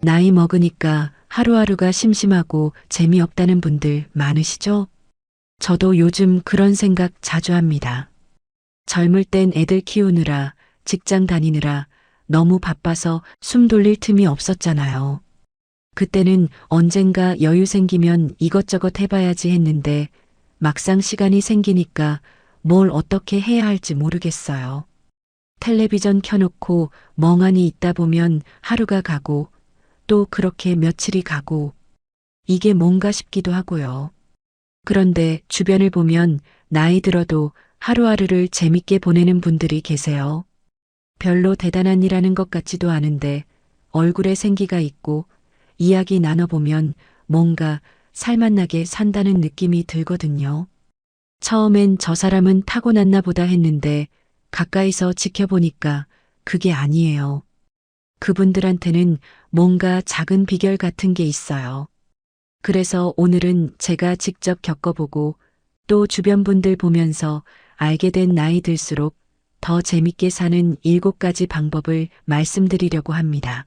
나이 먹으니까 하루하루가 심심하고 재미없다는 분들 많으시죠? 저도 요즘 그런 생각 자주 합니다. 젊을 땐 애들 키우느라, 직장 다니느라 너무 바빠서 숨 돌릴 틈이 없었잖아요. 그때는 언젠가 여유 생기면 이것저것 해봐야지 했는데 막상 시간이 생기니까 뭘 어떻게 해야 할지 모르겠어요. 텔레비전 켜놓고 멍하니 있다 보면 하루가 가고 또 그렇게 며칠이 가고 이게 뭔가 싶기도 하고요. 그런데 주변을 보면 나이 들어도 하루하루를 재밌게 보내는 분들이 계세요. 별로 대단한 일하는 것 같지도 않은데 얼굴에 생기가 있고 이야기 나눠보면 뭔가 살맛나게 산다는 느낌이 들거든요. 처음엔 저 사람은 타고났나 보다 했는데 가까이서 지켜보니까 그게 아니에요. 그분들한테는 뭔가 작은 비결 같은 게 있어요. 그래서 오늘은 제가 직접 겪어보고 또 주변 분들 보면서 알게 된 나이 들수록 더 재밌게 사는 7가지 방법을 말씀드리려고 합니다.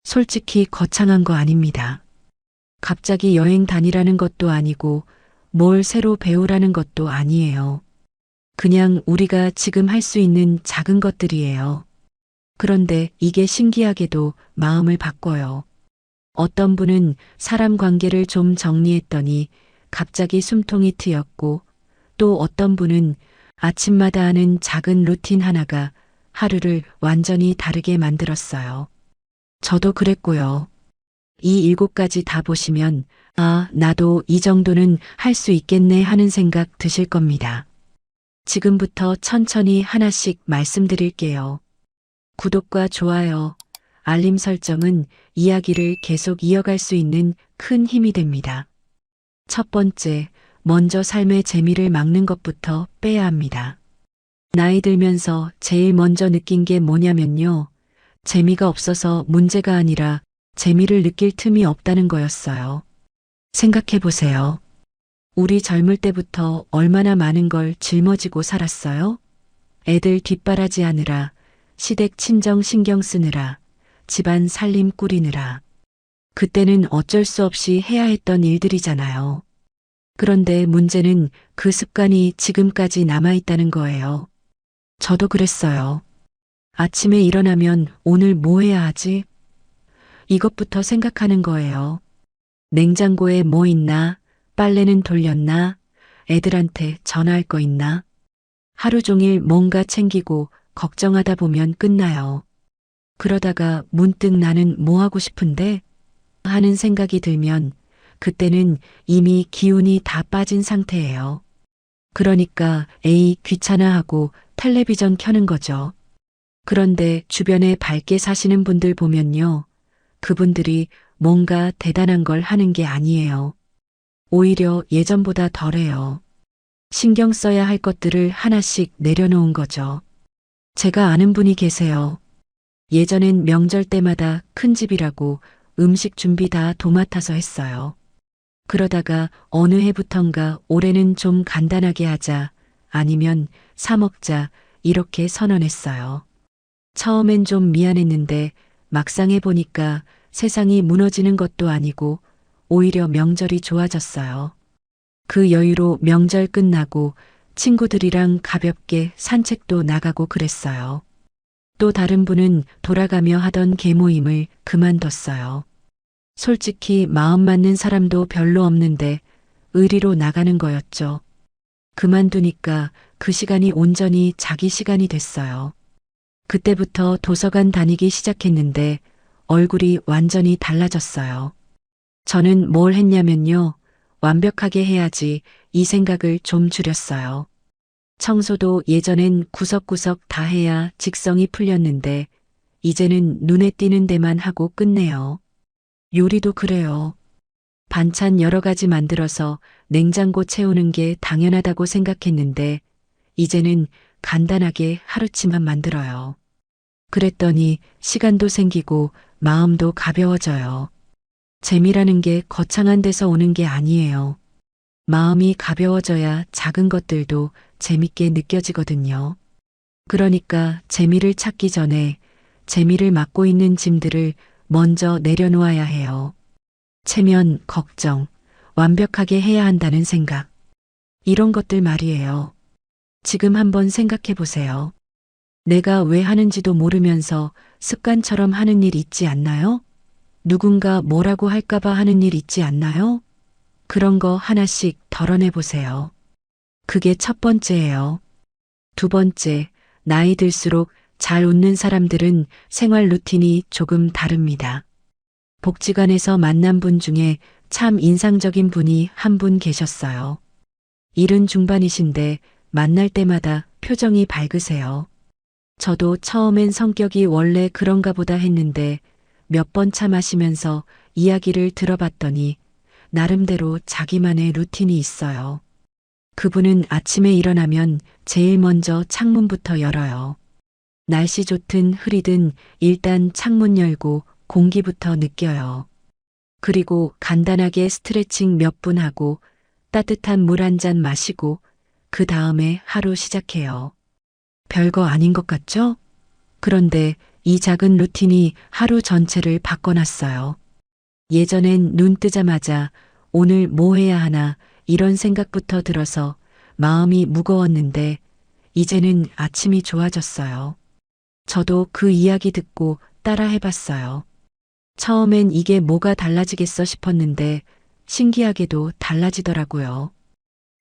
솔직히 거창한 거 아닙니다. 갑자기 여행 다니라는 것도 아니고 뭘 새로 배우라는 것도 아니에요. 그냥 우리가 지금 할 수 있는 작은 것들이에요. 그런데 이게 신기하게도 마음을 바꿔요. 어떤 분은 사람 관계를 좀 정리했더니 갑자기 숨통이 트였고 또 어떤 분은 아침마다 하는 작은 루틴 하나가 하루를 완전히 다르게 만들었어요. 저도 그랬고요. 이 7가지 다 보시면 아, 나도 이 정도는 할 수 있겠네 하는 생각 드실 겁니다. 지금부터 천천히 하나씩 말씀드릴게요. 구독과 좋아요, 알림 설정은 이야기를 계속 이어갈 수 있는 큰 힘이 됩니다. 첫 번째, 먼저 삶의 재미를 막는 것부터 빼야 합니다. 나이 들면서 제일 먼저 느낀 게 뭐냐면요. 재미가 없어서 문제가 아니라 재미를 느낄 틈이 없다는 거였어요. 생각해 보세요. 우리 젊을 때부터 얼마나 많은 걸 짊어지고 살았어요? 애들 뒷바라지 하느라, 시댁 친정 신경 쓰느라, 집안 살림 꾸리느라. 그때는 어쩔 수 없이 해야 했던 일들이잖아요. 그런데 문제는 그 습관이 지금까지 남아있다는 거예요. 저도 그랬어요. 아침에 일어나면 오늘 뭐 해야 하지? 이것부터 생각하는 거예요. 냉장고에 뭐 있나? 빨래는 돌렸나? 애들한테 전화할 거 있나? 하루 종일 뭔가 챙기고 걱정하다 보면 끝나요. 그러다가 문득 나는 뭐 하고 싶은데? 하는 생각이 들면 그때는 이미 기운이 다 빠진 상태예요. 그러니까 에이 귀찮아 하고 텔레비전 켜는 거죠. 그런데 주변에 밝게 사시는 분들 보면요. 그분들이 뭔가 대단한 걸 하는 게 아니에요. 오히려 예전보다 덜해요. 신경 써야 할 것들을 하나씩 내려놓은 거죠. 제가 아는 분이 계세요. 예전엔 명절 때마다 큰 집이라고 음식 준비 다 도맡아서 했어요. 그러다가 어느 해부턴가 올해는 좀 간단하게 하자, 아니면 사 먹자, 이렇게 선언했어요. 처음엔 좀 미안했는데 막상 해보니까 세상이 무너지는 것도 아니고 오히려 명절이 좋아졌어요. 그 여유로 명절 끝나고 친구들이랑 가볍게 산책도 나가고 그랬어요. 또 다른 분은 돌아가며 하던 개모임을 그만뒀어요. 솔직히 마음 맞는 사람도 별로 없는데 의리로 나가는 거였죠. 그만두니까 그 시간이 온전히 자기 시간이 됐어요. 그때부터 도서관 다니기 시작했는데 얼굴이 완전히 달라졌어요. 저는 뭘 했냐면요. 완벽하게 해야지 이 생각을 좀 줄였어요. 청소도 예전엔 구석구석 다 해야 직성이 풀렸는데 이제는 눈에 띄는 데만 하고 끝내요. 요리도 그래요. 반찬 여러 가지 만들어서 냉장고 채우는 게 당연하다고 생각했는데 이제는 간단하게 하루치만 만들어요. 그랬더니 시간도 생기고 마음도 가벼워져요. 재미라는 게 거창한 데서 오는 게 아니에요. 마음이 가벼워져야 작은 것들도 재밌게 느껴지거든요. 그러니까 재미를 찾기 전에 재미를 맡고 있는 짐들을 먼저 내려놓아야 해요. 체면, 걱정, 완벽하게 해야 한다는 생각. 이런 것들 말이에요. 지금 한번 생각해 보세요. 내가 왜 하는지도 모르면서 습관처럼 하는 일 있지 않나요? 누군가 뭐라고 할까봐 하는 일 있지 않나요? 그런 거 하나씩 덜어내 보세요. 그게 첫 번째예요. 두 번째, 나이 들수록 잘 웃는 사람들은 생활 루틴이 조금 다릅니다. 복지관에서 만난 분 중에 참 인상적인 분이 한 분 계셨어요. 70 중반이신데 만날 때마다 표정이 밝으세요. 저도 처음엔 성격이 원래 그런가 보다 했는데 몇 번 차 마시면서 이야기를 들어봤더니 나름대로 자기만의 루틴이 있어요. 그분은 아침에 일어나면 제일 먼저 창문부터 열어요. 날씨 좋든 흐리든 일단 창문 열고 공기부터 느껴요. 그리고 간단하게 스트레칭 몇 분 하고 따뜻한 물 한 잔 마시고 그 다음에 하루 시작해요. 별거 아닌 것 같죠? 그런데 이 작은 루틴이 하루 전체를 바꿔놨어요. 예전엔 눈 뜨자마자 오늘 뭐 해야 하나 이런 생각부터 들어서 마음이 무거웠는데 이제는 아침이 좋아졌어요. 저도 그 이야기 듣고 따라 해봤어요. 처음엔 이게 뭐가 달라지겠어 싶었는데 신기하게도 달라지더라고요.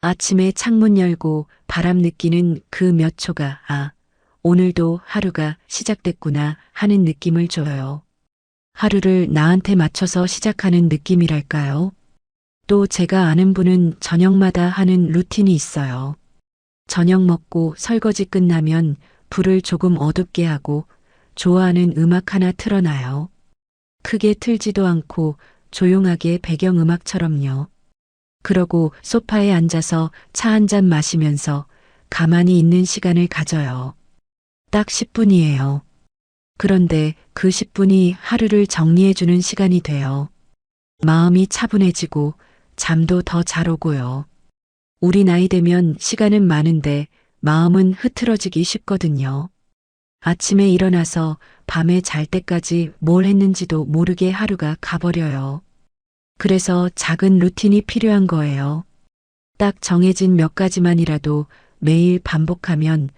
아침에 창문 열고 바람 느끼는 그 몇 초가 오늘도 하루가 시작됐구나 하는 느낌을 줘요. 하루를 나한테 맞춰서 시작하는 느낌이랄까요? 또 제가 아는 분은 저녁마다 하는 루틴이 있어요. 저녁 먹고 설거지 끝나면 불을 조금 어둡게 하고 좋아하는 음악 하나 틀어놔요. 크게 틀지도 않고 조용하게 배경음악처럼요. 그러고 소파에 앉아서 차 한 잔 마시면서 가만히 있는 시간을 가져요. 딱 10분이에요. 그런데 그 10분이 하루를 정리해주는 시간이 돼요. 마음이 차분해지고 잠도 더 잘 오고요. 우리 나이 되면 시간은 많은데 마음은 흐트러지기 쉽거든요. 아침에 일어나서 밤에 잘 때까지 뭘 했는지도 모르게 하루가 가버려요. 그래서 작은 루틴이 필요한 거예요. 딱 정해진 몇 가지만이라도 매일 반복하면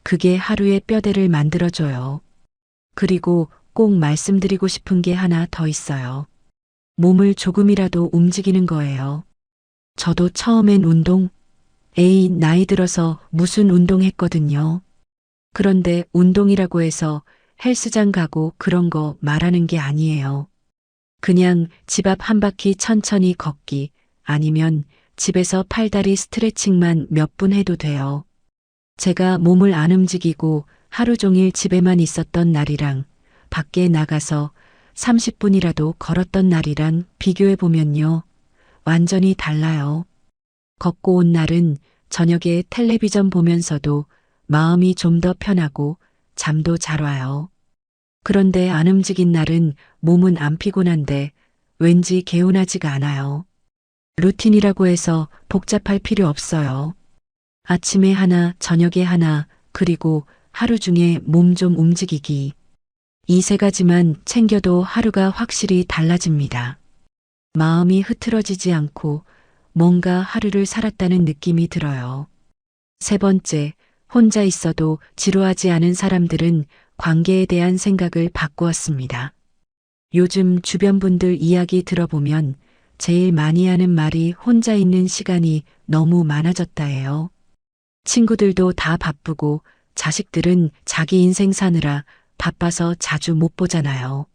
그게 하루의 뼈대를 만들어줘요. 그리고 꼭 말씀드리고 싶은 게 하나 더 있어요. 몸을 조금이라도 움직이는 거예요. 저도 처음엔 나이 들어서 무슨 운동 했거든요. 그런데 운동이라고 해서 헬스장 가고 그런 거 말하는 게 아니에요. 그냥 집 앞 한 바퀴 천천히 걷기 아니면 집에서 팔다리 스트레칭만 몇 분 해도 돼요. 제가 몸을 안 움직이고 하루 종일 집에만 있었던 날이랑 밖에 나가서 30분이라도 걸었던 날이랑 비교해 보면요. 완전히 달라요. 걷고 온 날은 저녁에 텔레비전 보면서도 마음이 좀 더 편하고 잠도 잘 와요. 그런데 안 움직인 날은 몸은 안 피곤한데 왠지 개운하지가 않아요. 루틴이라고 해서 복잡할 필요 없어요. 아침에 하나, 저녁에 하나, 그리고 하루 중에 몸 좀 움직이기. 이 세 가지만 챙겨도 하루가 확실히 달라집니다. 마음이 흐트러지지 않고 뭔가 하루를 살았다는 느낌이 들어요. 세 번째, 혼자 있어도 지루하지 않은 사람들은 관계에 대한 생각을 바꾸었습니다. 요즘 주변 분들 이야기 들어보면 제일 많이 하는 말이 혼자 있는 시간이 너무 많아졌다예요. 친구들도 다 바쁘고 자식들은 자기 인생 사느라 바빠서 자주 못 보잖아요.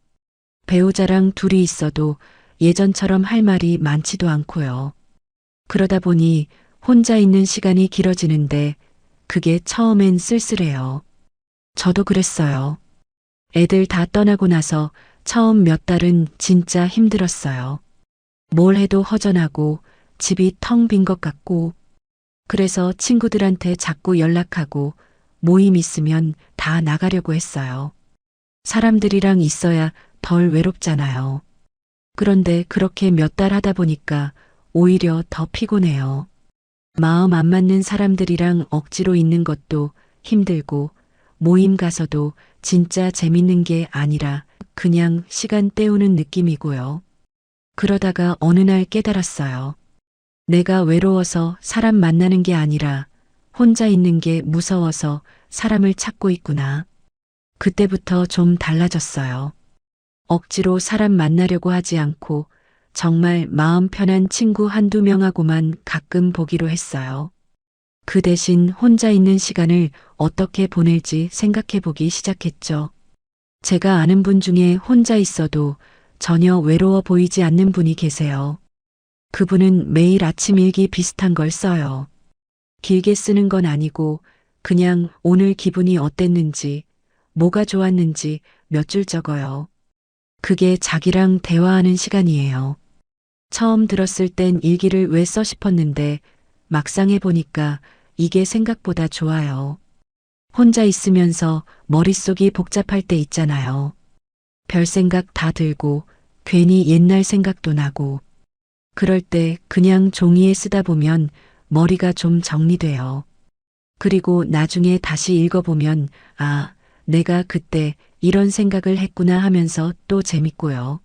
배우자랑 둘이 있어도 예전처럼 할 말이 많지도 않고요. 그러다 보니 혼자 있는 시간이 길어지는데 그게 처음엔 쓸쓸해요. 저도 그랬어요. 애들 다 떠나고 나서 처음 몇 달은 진짜 힘들었어요. 뭘 해도 허전하고 집이 텅 빈 것 같고 그래서 친구들한테 자꾸 연락하고 모임 있으면 다 나가려고 했어요. 사람들이랑 있어야 덜 외롭잖아요. 그런데 그렇게 몇 달 하다 보니까 오히려 더 피곤해요. 마음 안 맞는 사람들이랑 억지로 있는 것도 힘들고 모임 가서도 진짜 재밌는 게 아니라 그냥 시간 때우는 느낌이고요. 그러다가 어느 날 깨달았어요. 내가 외로워서 사람 만나는 게 아니라 혼자 있는 게 무서워서 사람을 찾고 있구나. 그때부터 좀 달라졌어요. 억지로 사람 만나려고 하지 않고 정말 마음 편한 친구 한두 명하고만 가끔 보기로 했어요. 그 대신 혼자 있는 시간을 어떻게 보낼지 생각해 보기 시작했죠. 제가 아는 분 중에 혼자 있어도 전혀 외로워 보이지 않는 분이 계세요. 그분은 매일 아침 일기 비슷한 걸 써요. 길게 쓰는 건 아니고 그냥 오늘 기분이 어땠는지, 뭐가 좋았는지 몇 줄 적어요. 그게 자기랑 대화하는 시간이에요. 처음 들었을 땐 일기를 왜 써 싶었는데 막상 해보니까 이게 생각보다 좋아요. 혼자 있으면서 머릿속이 복잡할 때 있잖아요. 별 생각 다 들고 괜히 옛날 생각도 나고 그럴 때 그냥 종이에 쓰다 보면 머리가 좀 정리돼요. 그리고 나중에 다시 읽어보면 아, 내가 그때 이런 생각을 했구나 하면서 또 재밌고요.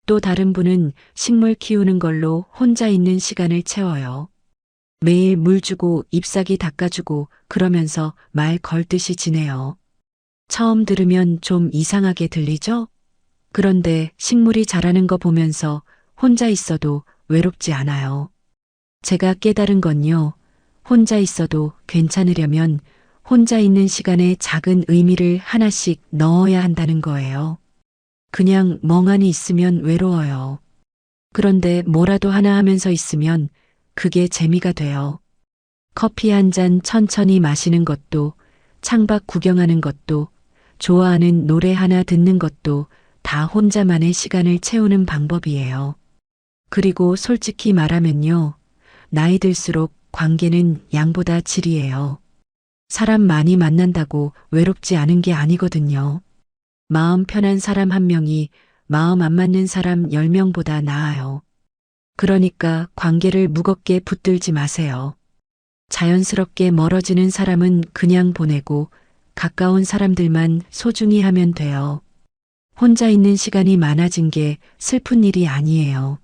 또 다른 분은 식물 키우는 걸로 혼자 있는 시간을 채워요. 매일 물 주고 잎사귀 닦아주고 그러면서 말 걸듯이 지내요. 처음 들으면 좀 이상하게 들리죠? 그런데 식물이 자라는 거 보면서 혼자 있어도 외롭지 않아요. 제가 깨달은 건요. 혼자 있어도 괜찮으려면 혼자 있는 시간에 작은 의미를 하나씩 넣어야 한다는 거예요. 그냥 멍하니 있으면 외로워요. 그런데 뭐라도 하나 하면서 있으면 그게 재미가 돼요. 커피 한 잔 천천히 마시는 것도, 창밖 구경하는 것도, 좋아하는 노래 하나 듣는 것도 다 혼자만의 시간을 채우는 방법이에요. 그리고 솔직히 말하면요. 나이 들수록 관계는 양보다 질이에요. 사람 많이 만난다고 외롭지 않은 게 아니거든요. 마음 편한 사람 한 명이 마음 안 맞는 사람 10명보다 나아요. 그러니까 관계를 무겁게 붙들지 마세요. 자연스럽게 멀어지는 사람은 그냥 보내고 가까운 사람들만 소중히 하면 돼요. 혼자 있는 시간이 많아진 게 슬픈 일이 아니에요.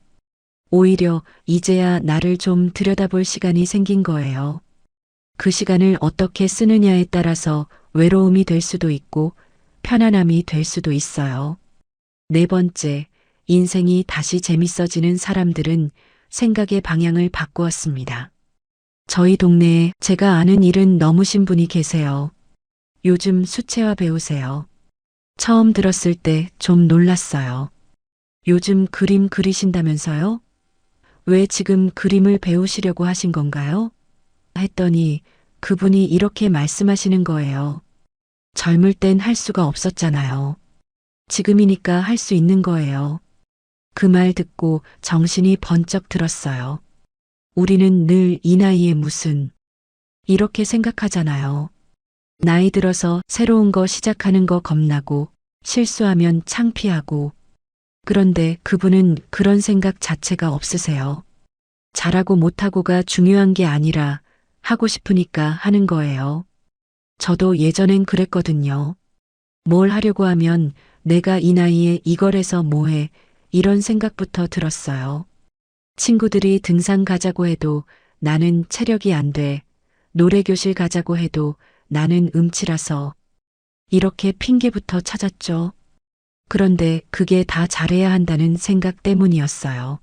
오히려 이제야 나를 좀 들여다볼 시간이 생긴 거예요. 그 시간을 어떻게 쓰느냐에 따라서 외로움이 될 수도 있고 편안함이 될 수도 있어요. 네 번째, 인생이 다시 재밌어지는 사람들은 생각의 방향을 바꾸었습니다. 저희 동네에 제가 아는 일은 넘으신 분이 계세요. 요즘 수채화 배우세요. 처음 들었을 때 좀 놀랐어요. 요즘 그림 그리신다면서요? 왜 지금 그림을 배우시려고 하신 건가요? 했더니 그분이 이렇게 말씀하시는 거예요. 젊을 땐 할 수가 없었잖아요. 지금이니까 할 수 있는 거예요. 그 말 듣고 정신이 번쩍 들었어요. 우리는 늘 이 나이에 무슨 이렇게 생각하잖아요. 나이 들어서 새로운 거 시작하는 거 겁나고 실수하면 창피하고 그런데 그분은 그런 생각 자체가 없으세요. 잘하고 못하고가 중요한 게 아니라 하고 싶으니까 하는 거예요. 저도 예전엔 그랬거든요. 뭘 하려고 하면 내가 이 나이에 이걸 해서 뭐해 이런 생각부터 들었어요. 친구들이 등산 가자고 해도 나는 체력이 안 돼. 노래교실 가자고 해도 나는 음치라서 이렇게 핑계부터 찾았죠. 그런데 그게 다 잘해야 한다는 생각 때문이었어요.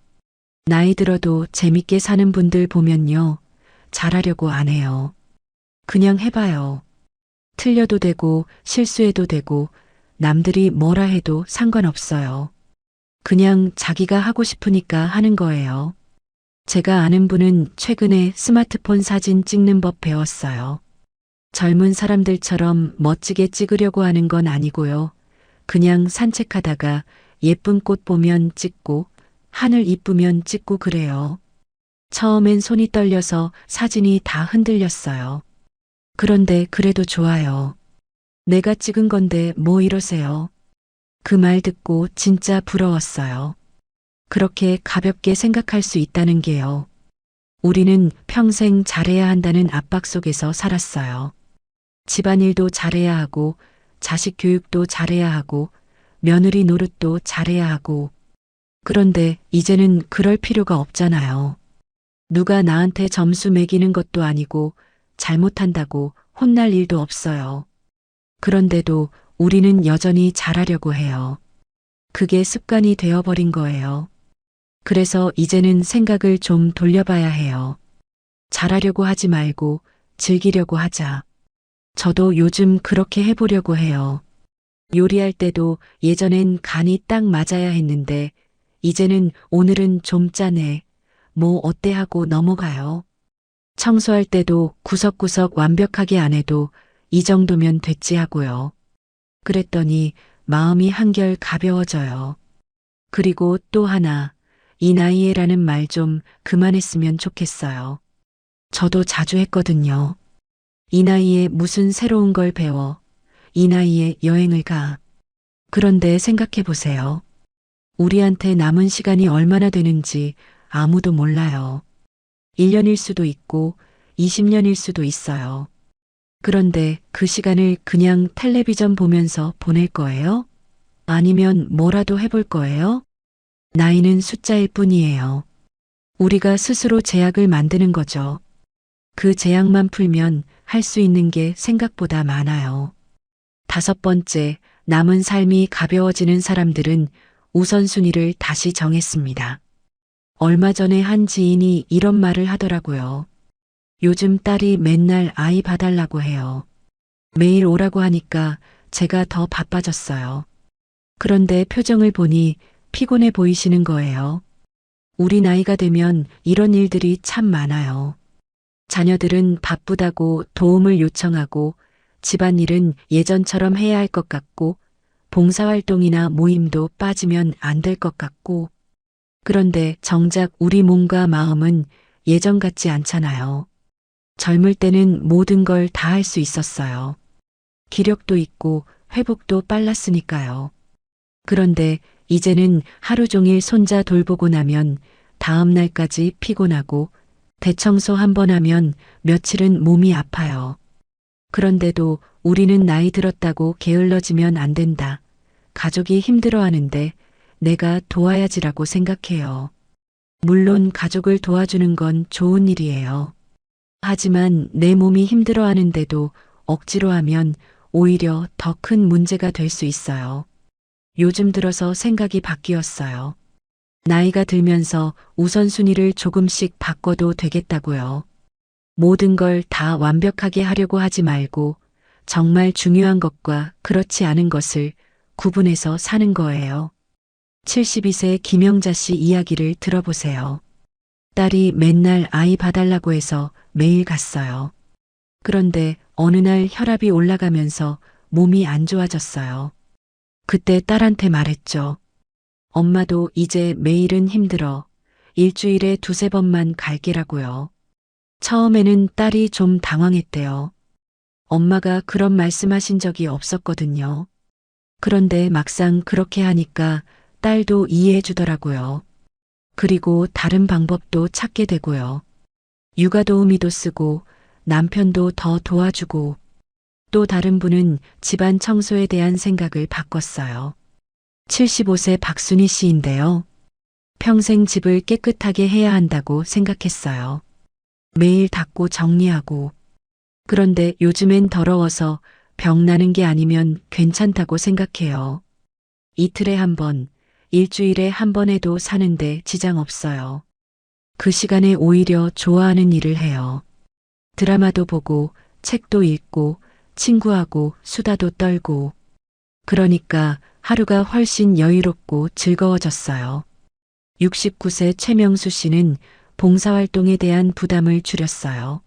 나이 들어도 재밌게 사는 분들 보면요. 잘하려고 안 해요. 그냥 해봐요. 틀려도 되고 실수해도 되고 남들이 뭐라 해도 상관없어요. 그냥 자기가 하고 싶으니까 하는 거예요. 제가 아는 분은 최근에 스마트폰 사진 찍는 법 배웠어요. 젊은 사람들처럼 멋지게 찍으려고 하는 건 아니고요. 그냥 산책하다가 예쁜 꽃 보면 찍고 하늘 이쁘면 찍고 그래요. 처음엔 손이 떨려서 사진이 다 흔들렸어요. 그런데 그래도 좋아요. 내가 찍은 건데 뭐 이러세요. 그 말 듣고 진짜 부러웠어요. 그렇게 가볍게 생각할 수 있다는 게요. 우리는 평생 잘해야 한다는 압박 속에서 살았어요. 집안일도 잘해야 하고, 자식 교육도 잘해야 하고, 며느리 노릇도 잘해야 하고. 그런데 이제는 그럴 필요가 없잖아요. 누가 나한테 점수 매기는 것도 아니고, 잘못한다고 혼날 일도 없어요. 그런데도 우리는 여전히 잘하려고 해요. 그게 습관이 되어버린 거예요. 그래서 이제는 생각을 좀 돌려봐야 해요. 잘하려고 하지 말고 즐기려고 하자. 저도 요즘 그렇게 해보려고 해요. 요리할 때도 예전엔 간이 딱 맞아야 했는데 이제는 오늘은 좀 짜네. 뭐 어때 하고 넘어가요. 청소할 때도 구석구석 완벽하게 안 해도 이 정도면 됐지 하고요. 그랬더니 마음이 한결 가벼워져요. 그리고 또 하나, 이 나이에라는 말 좀 그만했으면 좋겠어요. 저도 자주 했거든요. 이 나이에 무슨 새로운 걸 배워, 이 나이에 여행을 가. 그런데 생각해 보세요. 우리한테 남은 시간이 얼마나 되는지 아무도 몰라요. 1년일 수도 있고 20년일 수도 있어요. 그런데 그 시간을 그냥 텔레비전 보면서 보낼 거예요? 아니면 뭐라도 해볼 거예요? 나이는 숫자일 뿐이에요. 우리가 스스로 제약을 만드는 거죠. 그 제약만 풀면 할 수 있는 게 생각보다 많아요. 5번째, 남은 삶이 가벼워지는 사람들은 우선순위를 다시 정했습니다. 얼마 전에 한 지인이 이런 말을 하더라고요. 요즘 딸이 맨날 아이 봐달라고 해요. 매일 오라고 하니까 제가 더 바빠졌어요. 그런데 표정을 보니 피곤해 보이시는 거예요. 우리 나이가 되면 이런 일들이 참 많아요. 자녀들은 바쁘다고 도움을 요청하고 집안일은 예전처럼 해야 할 것 같고 봉사활동이나 모임도 빠지면 안 될 것 같고 그런데 정작 우리 몸과 마음은 예전 같지 않잖아요. 젊을 때는 모든 걸 다 할 수 있었어요. 기력도 있고 회복도 빨랐으니까요. 그런데 이제는 하루 종일 손자 돌보고 나면 다음 날까지 피곤하고 대청소 한 번 하면 며칠은 몸이 아파요. 그런데도 우리는 나이 들었다고 게을러지면 안 된다. 가족이 힘들어하는데 내가 도와야지라고 생각해요. 물론 가족을 도와주는 건 좋은 일이에요. 하지만 내 몸이 힘들어하는데도 억지로 하면 오히려 더 큰 문제가 될 수 있어요. 요즘 들어서 생각이 바뀌었어요. 나이가 들면서 우선순위를 조금씩 바꿔도 되겠다고요. 모든 걸 다 완벽하게 하려고 하지 말고 정말 중요한 것과 그렇지 않은 것을 구분해서 사는 거예요. 72세 김영자 씨 이야기를 들어보세요. 딸이 맨날 아이 봐달라고 해서 매일 갔어요. 그런데 어느 날 혈압이 올라가면서 몸이 안 좋아졌어요. 그때 딸한테 말했죠. 엄마도 이제 매일은 힘들어. 일주일에 2~3번만 갈게라고요. 처음에는 딸이 좀 당황했대요. 엄마가 그런 말씀하신 적이 없었거든요. 그런데 막상 그렇게 하니까 딸도 이해해 주더라고요. 그리고 다른 방법도 찾게 되고요. 육아 도우미도 쓰고 남편도 더 도와주고 또 다른 분은 집안 청소에 대한 생각을 바꿨어요. 75세 박순희 씨인데요. 평생 집을 깨끗하게 해야 한다고 생각했어요. 매일 닦고 정리하고. 그런데 요즘엔 더러워서 병 나는 게 아니면 괜찮다고 생각해요. 이틀에 한 번, 일주일에 한 번 해도 사는데 지장 없어요. 그 시간에 오히려 좋아하는 일을 해요. 드라마도 보고, 책도 읽고, 친구하고 수다도 떨고. 그러니까 하루가 훨씬 여유롭고 즐거워졌어요. 69세 최명수 씨는 봉사활동에 대한 부담을 줄였어요.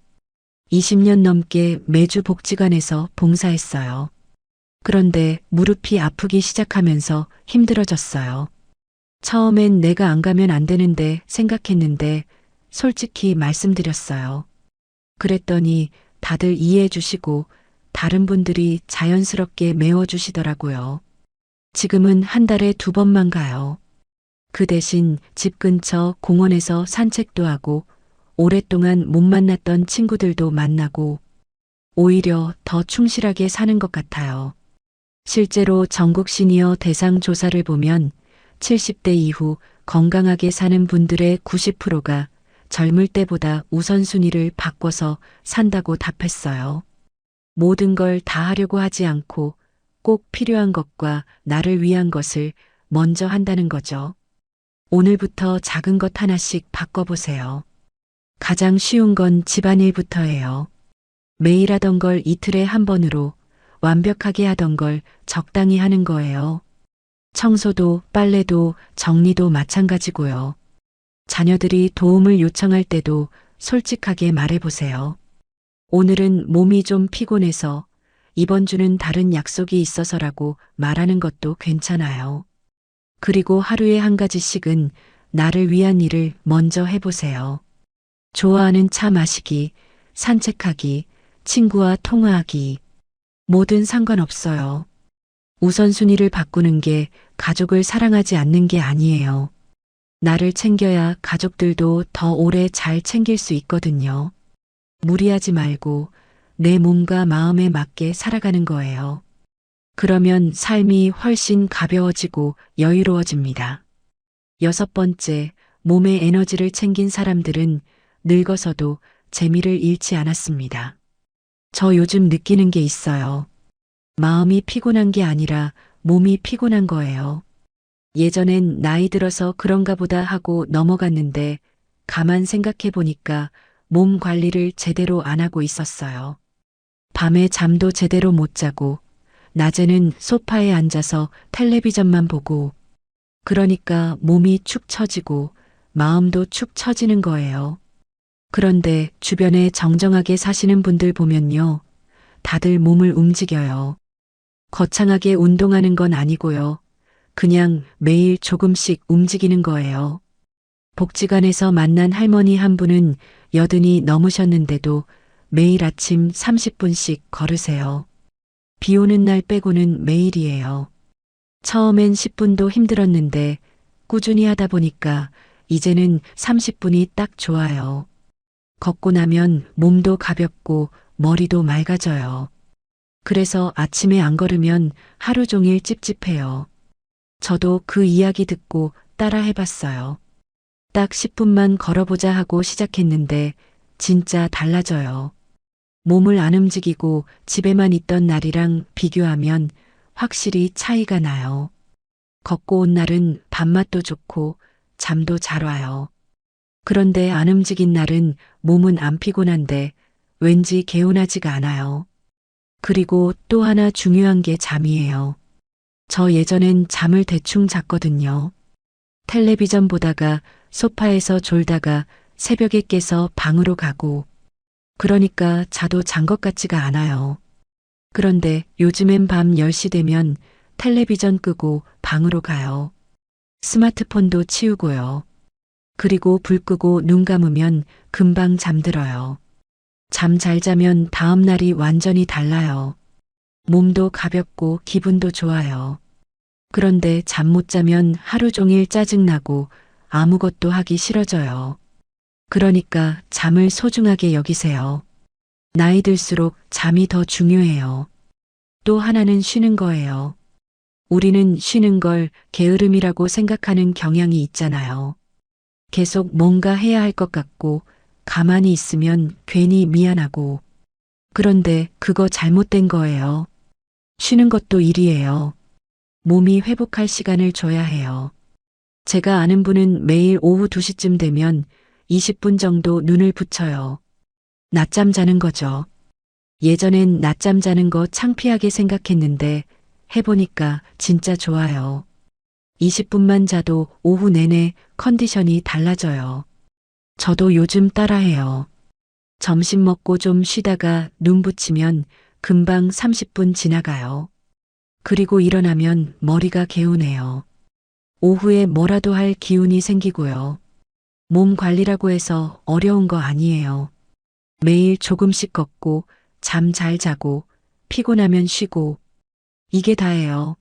20년 넘게 매주 복지관에서 봉사했어요. 그런데 무릎이 아프기 시작하면서 힘들어졌어요. 처음엔 내가 안 가면 안 되는데 생각했는데 솔직히 말씀드렸어요. 그랬더니 다들 이해해 주시고 다른 분들이 자연스럽게 메워주시더라고요. 지금은 한 달에 2번만 가요. 그 대신 집 근처 공원에서 산책도 하고 오랫동안 못 만났던 친구들도 만나고 오히려 더 충실하게 사는 것 같아요. 실제로 전국 시니어 대상 조사를 보면 70대 이후 건강하게 사는 분들의 90%가 젊을 때보다 우선순위를 바꿔서 산다고 답했어요. 모든 걸 다 하려고 하지 않고 꼭 필요한 것과 나를 위한 것을 먼저 한다는 거죠. 오늘부터 작은 것 하나씩 바꿔보세요. 가장 쉬운 건 집안일부터예요. 매일 하던 걸 이틀에 한 번으로, 완벽하게 하던 걸 적당히 하는 거예요. 청소도, 빨래도, 정리도 마찬가지고요. 자녀들이 도움을 요청할 때도 솔직하게 말해보세요. 오늘은 몸이 좀 피곤해서 이번 주는 다른 약속이 있어서라고 말하는 것도 괜찮아요. 그리고 하루에 한 가지씩은 나를 위한 일을 먼저 해보세요. 좋아하는 차 마시기, 산책하기, 친구와 통화하기. 뭐든 상관없어요. 우선순위를 바꾸는 게 가족을 사랑하지 않는 게 아니에요. 나를 챙겨야 가족들도 더 오래 잘 챙길 수 있거든요. 무리하지 말고 내 몸과 마음에 맞게 살아가는 거예요. 그러면 삶이 훨씬 가벼워지고 여유로워집니다. 6번째, 몸의 에너지를 챙긴 사람들은 늙어서도 재미를 잃지 않았습니다. 저 요즘 느끼는 게 있어요. 마음이 피곤한 게 아니라 몸이 피곤한 거예요. 예전엔 나이 들어서 그런가 보다 하고 넘어갔는데 가만 생각해 보니까 몸 관리를 제대로 안 하고 있었어요. 밤에 잠도 제대로 못 자고 낮에는 소파에 앉아서 텔레비전만 보고 그러니까 몸이 축 처지고 마음도 축 처지는 거예요. 그런데 주변에 정정하게 사시는 분들 보면요. 다들 몸을 움직여요. 거창하게 운동하는 건 아니고요. 그냥 매일 조금씩 움직이는 거예요. 복지관에서 만난 할머니 한 분은 80이 넘으셨는데도 매일 아침 30분씩 걸으세요. 비 오는 날 빼고는 매일이에요. 처음엔 10분도 힘들었는데 꾸준히 하다 보니까 이제는 30분이 딱 좋아요. 걷고 나면 몸도 가볍고 머리도 맑아져요. 그래서 아침에 안 걸으면 하루 종일 찝찝해요. 저도 그 이야기 듣고 따라 해봤어요. 딱 10분만 걸어보자 하고 시작했는데 진짜 달라져요. 몸을 안 움직이고 집에만 있던 날이랑 비교하면 확실히 차이가 나요. 걷고 온 날은 밥맛도 좋고 잠도 잘 와요. 그런데 안 움직인 날은 몸은 안 피곤한데 왠지 개운하지가 않아요. 그리고 또 하나 중요한 게 잠이에요. 저 예전엔 잠을 대충 잤거든요. 텔레비전 보다가 소파에서 졸다가 새벽에 깨서 방으로 가고 그러니까 자도 잔 것 같지가 않아요. 그런데 요즘엔 밤 10시 되면 텔레비전 끄고 방으로 가요. 스마트폰도 치우고요. 그리고 불 끄고 눈 감으면 금방 잠들어요. 잠 잘 자면 다음 날이 완전히 달라요. 몸도 가볍고 기분도 좋아요. 그런데 잠 못 자면 하루 종일 짜증나고 아무것도 하기 싫어져요. 그러니까 잠을 소중하게 여기세요. 나이 들수록 잠이 더 중요해요. 또 하나는 쉬는 거예요. 우리는 쉬는 걸 게으름이라고 생각하는 경향이 있잖아요. 계속 뭔가 해야 할 것 같고 가만히 있으면 괜히 미안하고 그런데 그거 잘못된 거예요. 쉬는 것도 일이에요. 몸이 회복할 시간을 줘야 해요. 제가 아는 분은 매일 오후 2시쯤 되면 20분 정도 눈을 붙여요. 낮잠 자는 거죠. 예전엔 낮잠 자는 거 창피하게 생각했는데 해보니까 진짜 좋아요. 20분만 자도 오후 내내 컨디션이 달라져요. 저도 요즘 따라해요. 점심 먹고 좀 쉬다가 눈 붙이면 금방 30분 지나가요. 그리고 일어나면 머리가 개운해요. 오후에 뭐라도 할 기운이 생기고요. 몸 관리라고 해서 어려운 거 아니에요. 매일 조금씩 걷고 잠 잘 자고 피곤하면 쉬고 이게 다예요.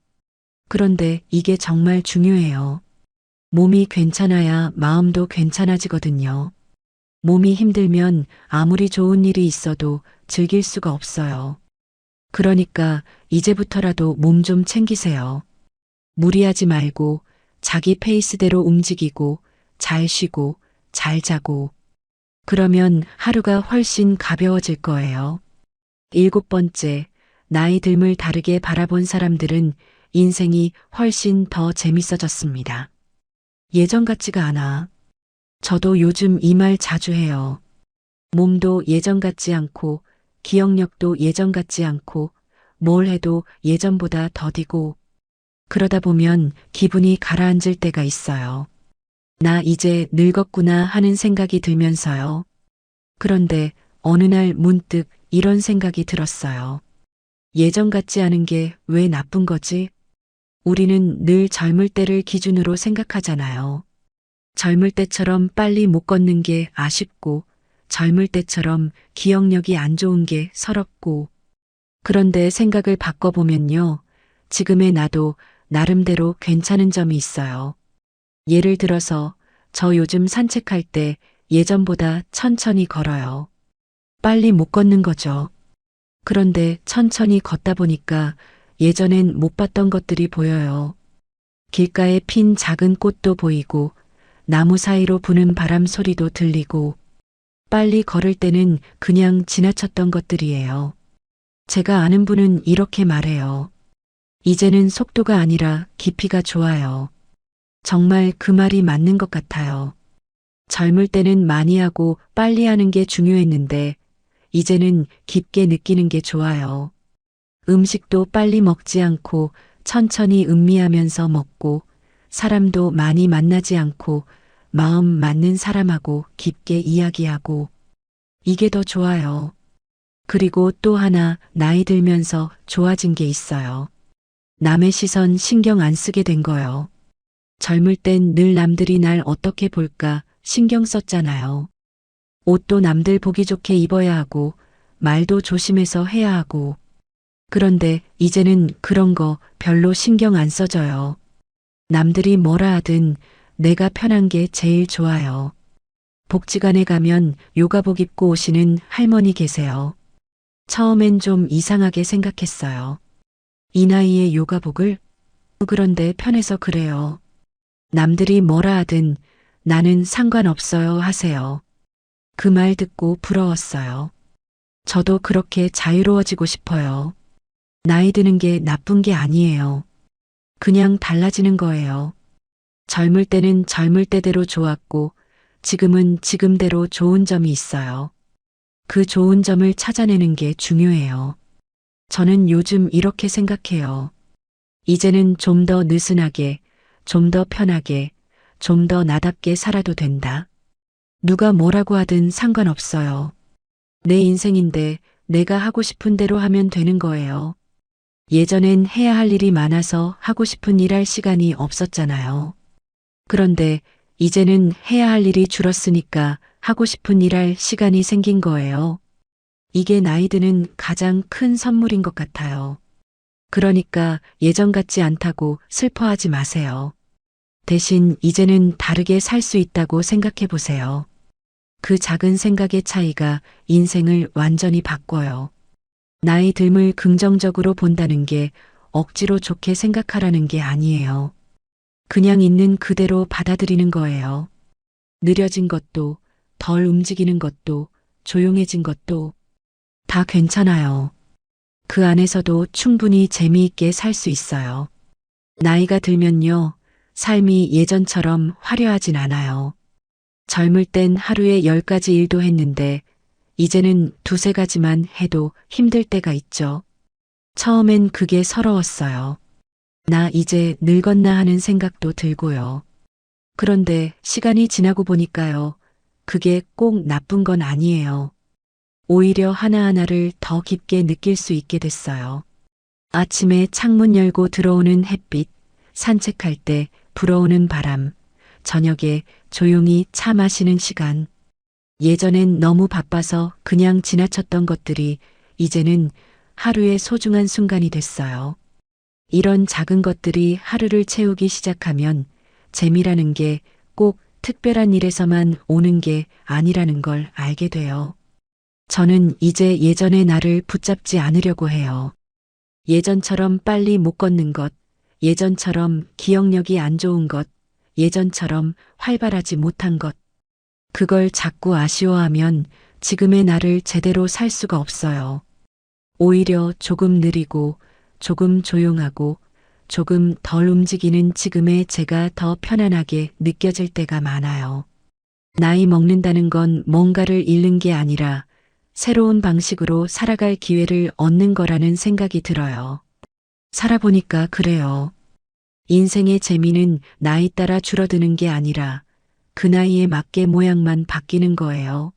그런데 이게 정말 중요해요. 몸이 괜찮아야 마음도 괜찮아지거든요. 몸이 힘들면 아무리 좋은 일이 있어도 즐길 수가 없어요. 그러니까 이제부터라도 몸 좀 챙기세요. 무리하지 말고 자기 페이스대로 움직이고 잘 쉬고 잘 자고 그러면 하루가 훨씬 가벼워질 거예요. 7번째, 나이 듦을 다르게 바라본 사람들은 인생이 훨씬 더 재밌어졌습니다. 예전 같지가 않아. 저도 요즘 이 말 자주 해요. 몸도 예전 같지 않고 기억력도 예전 같지 않고 뭘 해도 예전보다 더디고 그러다 보면 기분이 가라앉을 때가 있어요. 나 이제 늙었구나 하는 생각이 들면서요. 그런데 어느 날 문득 이런 생각이 들었어요. 예전 같지 않은 게 왜 나쁜 거지? 우리는 늘 젊을 때를 기준으로 생각하잖아요. 젊을 때처럼 빨리 못 걷는 게 아쉽고 젊을 때처럼 기억력이 안 좋은 게 서럽고 그런데 생각을 바꿔보면요. 지금의 나도 나름대로 괜찮은 점이 있어요. 예를 들어서 저 요즘 산책할 때 예전보다 천천히 걸어요. 빨리 못 걷는 거죠. 그런데 천천히 걷다 보니까 예전엔 못 봤던 것들이 보여요. 길가에 핀 작은 꽃도 보이고 나무 사이로 부는 바람 소리도 들리고 빨리 걸을 때는 그냥 지나쳤던 것들이에요. 제가 아는 분은 이렇게 말해요. 이제는 속도가 아니라 깊이가 좋아요. 정말 그 말이 맞는 것 같아요. 젊을 때는 많이 하고 빨리 하는 게 중요했는데 이제는 깊게 느끼는 게 좋아요. 음식도 빨리 먹지 않고 천천히 음미하면서 먹고 사람도 많이 만나지 않고 마음 맞는 사람하고 깊게 이야기하고 이게 더 좋아요. 그리고 또 하나 나이 들면서 좋아진 게 있어요. 남의 시선 신경 안 쓰게 된 거요. 젊을 땐 늘 남들이 날 어떻게 볼까 신경 썼잖아요. 옷도 남들 보기 좋게 입어야 하고 말도 조심해서 해야 하고 그런데 이제는 그런 거 별로 신경 안 써져요. 남들이 뭐라 하든 내가 편한 게 제일 좋아요. 복지관에 가면 요가복 입고 오시는 할머니 계세요. 처음엔 좀 이상하게 생각했어요. 이 나이에 요가복을? 그런데 편해서 그래요. 남들이 뭐라 하든 나는 상관없어요 하세요. 그 말 듣고 부러웠어요. 저도 그렇게 자유로워지고 싶어요. 나이 드는 게 나쁜 게 아니에요. 그냥 달라지는 거예요. 젊을 때는 젊을 때대로 좋았고 지금은 지금대로 좋은 점이 있어요. 그 좋은 점을 찾아내는 게 중요해요. 저는 요즘 이렇게 생각해요. 이제는 좀 더 느슨하게, 좀 더 편하게, 좀 더 나답게 살아도 된다. 누가 뭐라고 하든 상관없어요. 내 인생인데 내가 하고 싶은 대로 하면 되는 거예요. 예전엔 해야 할 일이 많아서 하고 싶은 일 할 시간이 없었잖아요. 그런데 이제는 해야 할 일이 줄었으니까 하고 싶은 일 할 시간이 생긴 거예요. 이게 나이 드는 가장 큰 선물인 것 같아요. 그러니까 예전 같지 않다고 슬퍼하지 마세요. 대신 이제는 다르게 살 수 있다고 생각해 보세요. 그 작은 생각의 차이가 인생을 완전히 바꿔요. 나이 듦을 긍정적으로 본다는 게 억지로 좋게 생각하라는 게 아니에요. 그냥 있는 그대로 받아들이는 거예요. 느려진 것도, 덜 움직이는 것도, 조용해진 것도 다 괜찮아요. 그 안에서도 충분히 재미있게 살 수 있어요. 나이가 들면요, 삶이 예전처럼 화려하진 않아요. 젊을 땐 하루에 10가지 일도 했는데 이제는 2~3가지만 해도 힘들 때가 있죠. 처음엔 그게 서러웠어요. 나 이제 늙었나 하는 생각도 들고요. 그런데 시간이 지나고 보니까요. 그게 꼭 나쁜 건 아니에요. 오히려 하나하나를 더 깊게 느낄 수 있게 됐어요. 아침에 창문 열고 들어오는 햇빛, 산책할 때 불어오는 바람, 저녁에 조용히 차 마시는 시간. 예전엔 너무 바빠서 그냥 지나쳤던 것들이 이제는 하루의 소중한 순간이 됐어요. 이런 작은 것들이 하루를 채우기 시작하면 재미라는 게 꼭 특별한 일에서만 오는 게 아니라는 걸 알게 돼요. 저는 이제 예전의 나를 붙잡지 않으려고 해요. 예전처럼 빨리 못 걷는 것, 예전처럼 기억력이 안 좋은 것, 예전처럼 활발하지 못한 것. 그걸 자꾸 아쉬워하면 지금의 나를 제대로 살 수가 없어요. 오히려 조금 느리고, 조금 조용하고, 조금 덜 움직이는 지금의 제가 더 편안하게 느껴질 때가 많아요. 나이 먹는다는 건 뭔가를 잃는 게 아니라 새로운 방식으로 살아갈 기회를 얻는 거라는 생각이 들어요. 살아보니까 그래요. 인생의 재미는 나이 따라 줄어드는 게 아니라 그 나이에 맞게 모양만 바뀌는 거예요.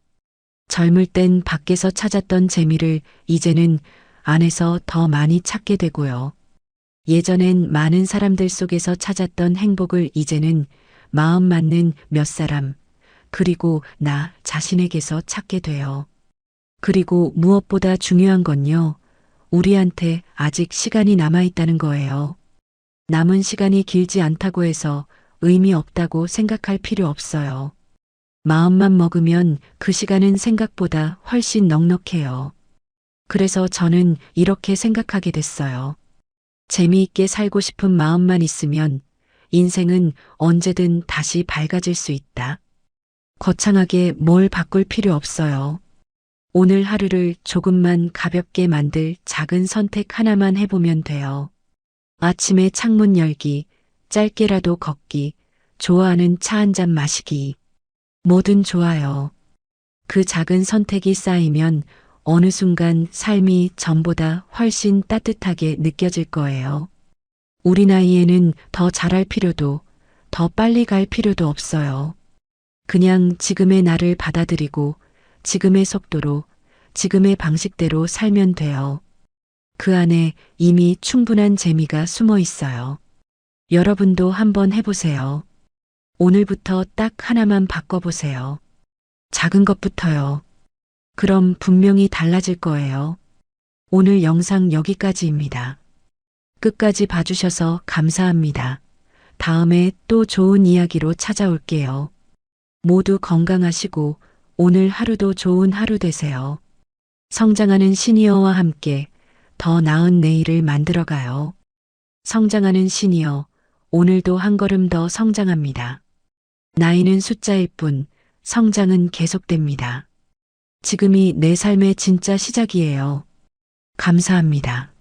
젊을 땐 밖에서 찾았던 재미를 이제는 안에서 더 많이 찾게 되고요. 예전엔 많은 사람들 속에서 찾았던 행복을 이제는 마음 맞는 몇 사람, 그리고 나 자신에게서 찾게 돼요. 그리고 무엇보다 중요한 건요, 우리한테 아직 시간이 남아있다는 거예요. 남은 시간이 길지 않다고 해서 의미 없다고 생각할 필요 없어요. 마음만 먹으면 그 시간은 생각보다 훨씬 넉넉해요. 그래서 저는 이렇게 생각하게 됐어요. 재미있게 살고 싶은 마음만 있으면 인생은 언제든 다시 밝아질 수 있다. 거창하게 뭘 바꿀 필요 없어요. 오늘 하루를 조금만 가볍게 만들 작은 선택 하나만 해보면 돼요. 아침에 창문 열기, 짧게라도 걷기, 좋아하는 차 한 잔 마시기. 뭐든 좋아요. 그 작은 선택이 쌓이면 어느 순간 삶이 전보다 훨씬 따뜻하게 느껴질 거예요. 우리 나이에는 더 잘할 필요도, 더 빨리 갈 필요도 없어요. 그냥 지금의 나를 받아들이고 지금의 속도로, 지금의 방식대로 살면 돼요. 그 안에 이미 충분한 재미가 숨어 있어요. 여러분도 한번 해보세요. 오늘부터 딱 하나만 바꿔보세요. 작은 것부터요. 그럼 분명히 달라질 거예요. 오늘 영상 여기까지입니다. 끝까지 봐주셔서 감사합니다. 다음에 또 좋은 이야기로 찾아올게요. 모두 건강하시고 오늘 하루도 좋은 하루 되세요. 성장하는 시니어와 함께 더 나은 내일을 만들어가요. 성장하는 시니어, 오늘도 한 걸음 더 성장합니다. 나이는 숫자일 뿐, 성장은 계속됩니다. 지금이 내 삶의 진짜 시작이에요. 감사합니다.